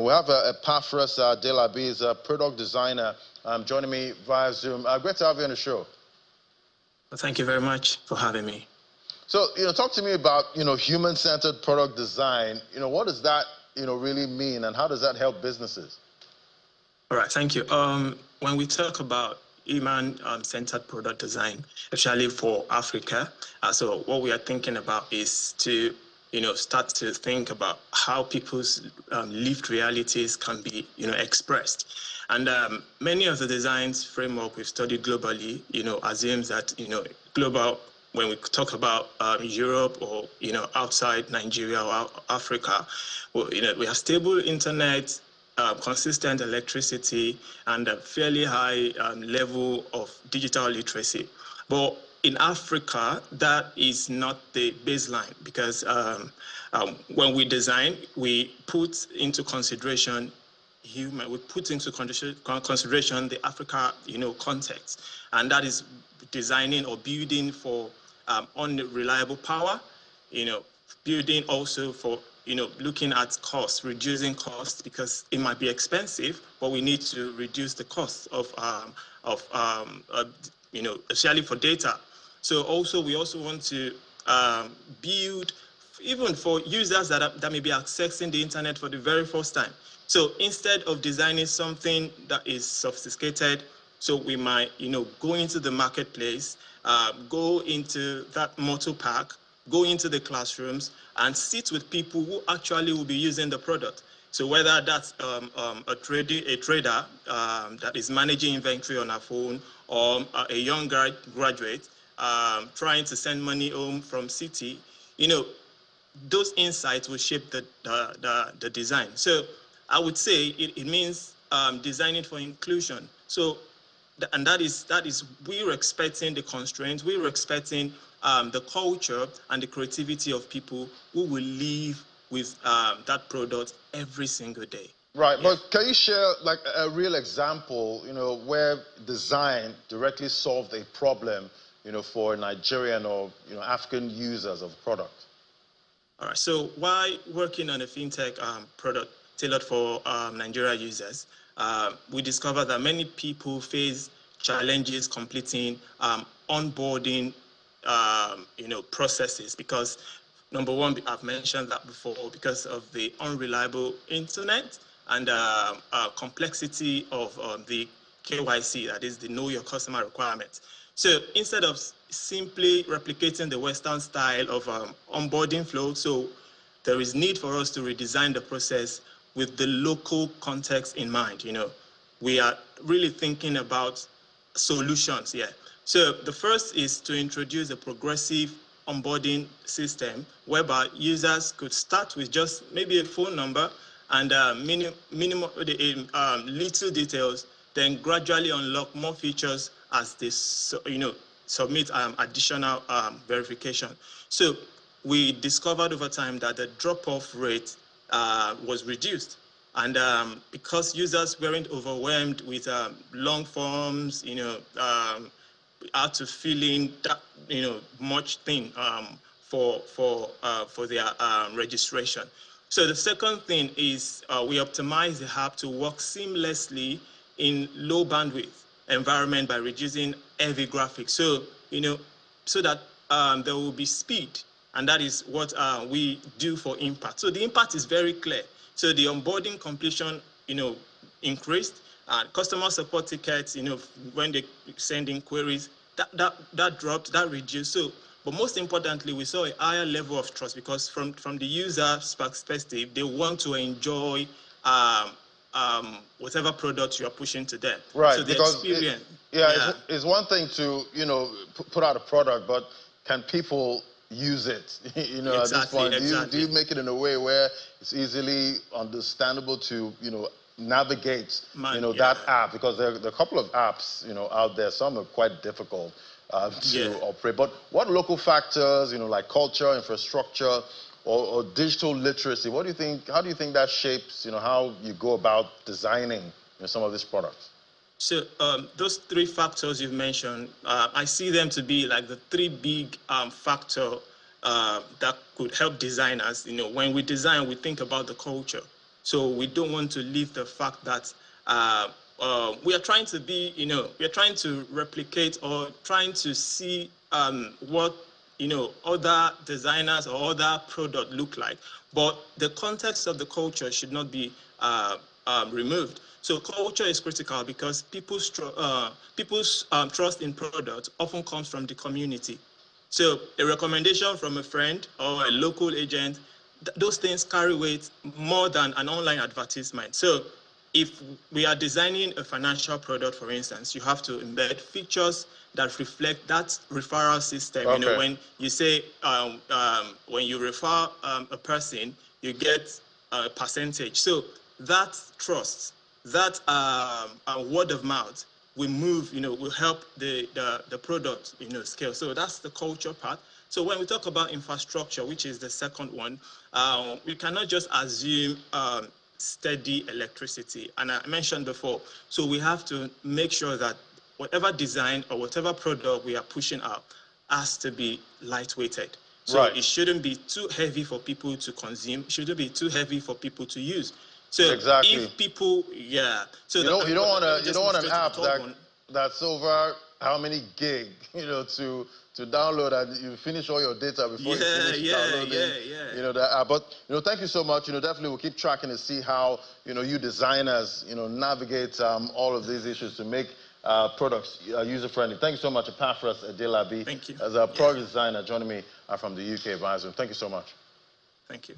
we have Epaphras Delabi, is a product designer, joining me via Zoom. Great to have you on the show. Well, thank you very much for having me. So, talk to me about, human-centered product design. What does that, really mean, and how does that help businesses? All right, thank you. When we talk about human-centered product design, especially for Africa, so what we are thinking about is to, start to think about how people's lived realities can be, expressed. And many of the designs framework we've studied globally, assumes that, global, when we talk about Europe or, outside Nigeria or Africa, well, we have stable internet, consistent electricity, and a fairly high level of digital literacy. But in Africa, that is not the baseline, because when we design, we put into consideration we put into consideration the Africa, context, and that is designing or building for unreliable power, building also for looking at costs, reducing costs, because it might be expensive, but we need to reduce the cost of especially for data. So also we also want to build even for users that may be accessing the internet for the very first time. So instead of designing something that is sophisticated, so we might, go into the marketplace, go into that motor park, go into the classrooms and sit with people who actually will be using the product. So whether that's a trader that is managing inventory on a phone, or a young graduate trying to send money home from city, those insights will shape the design. So I would say it means designing for inclusion. So, and that is we're expecting the constraints, we're expecting the culture and the creativity of people who will live with that product every single day. Right, yeah. But can you share like a real example, where design directly solved a problem, for Nigerian or African users of product? All right. So while working on a fintech product tailored for Nigeria users, we discovered that many people face challenges completing onboarding processes, because number one, I've mentioned that before, because of the unreliable internet and complexity of the KYC, that is the know your customer requirement. So instead of simply replicating the Western style of onboarding flow, so there is need for us to redesign the process with the local context in mind. We are really thinking about solutions here. So the first is to introduce a progressive onboarding system whereby users could start with just maybe a phone number and minimum little details, then gradually unlock more features as they submit additional verification. So we discovered over time that the drop-off rate was reduced. And because users weren't overwhelmed with long forms, how to fill in that, much thing for their registration. So the second thing is we optimize the app to work seamlessly in low bandwidth environment by reducing heavy graphics. So, so that there will be speed, and that is what we do for impact. So the impact is very clear. So the onboarding completion, increased, and customer support tickets, when they send in queries, that dropped, that reduced. So, but most importantly, we saw a higher level of trust, because from the user's perspective, they want to enjoy whatever product you are pushing to them. Right, so the because experience, it's one thing to put out a product, but can people use it? Exactly, at this point, exactly. do you make it in a way where it's easily understandable to navigate that app? Because there are a couple of apps out there. Some are quite difficult to operate. But what local factors, like culture, infrastructure, or digital literacy, what do you think? How do you think that shapes how you go about designing some of these products? So those three factors you've mentioned, I see them to be like the three big factors that could help designers. When we design, we think about the culture. So we don't want to leave the fact that we are trying to be, we are trying to replicate or trying to see what, other designers or other product look like. But the context of the culture should not be removed. So culture is critical because people's trust in products often comes from the community. So a recommendation from a friend or a local agent, those things carry weight more than an online advertisement. So if we are designing a financial product, for instance, you have to embed features that reflect that referral system. Okay. When you say, when you refer a person, you get a percentage. So that trust, that word of mouth will move, will help the product, scale. So that's the culture part. So when we talk about infrastructure, which is the second one, we cannot just assume steady electricity. And I mentioned before, so we have to make sure that whatever design or whatever product we are pushing out has to be lightweighted. So right. It shouldn't be too heavy for people to consume. It shouldn't be too heavy for people to use. So exactly. if people, yeah. So you don't want an app that's over how many gig, to download, and you finish all your data before you finish downloading. The app. But thank you so much. Definitely we'll keep tracking to see how you designers navigate all of these issues to make products user friendly. Thank you so much, Epaphras Adelabi. Thank you. As a product designer joining me from the UK Advisor. Thank you so much. Thank you.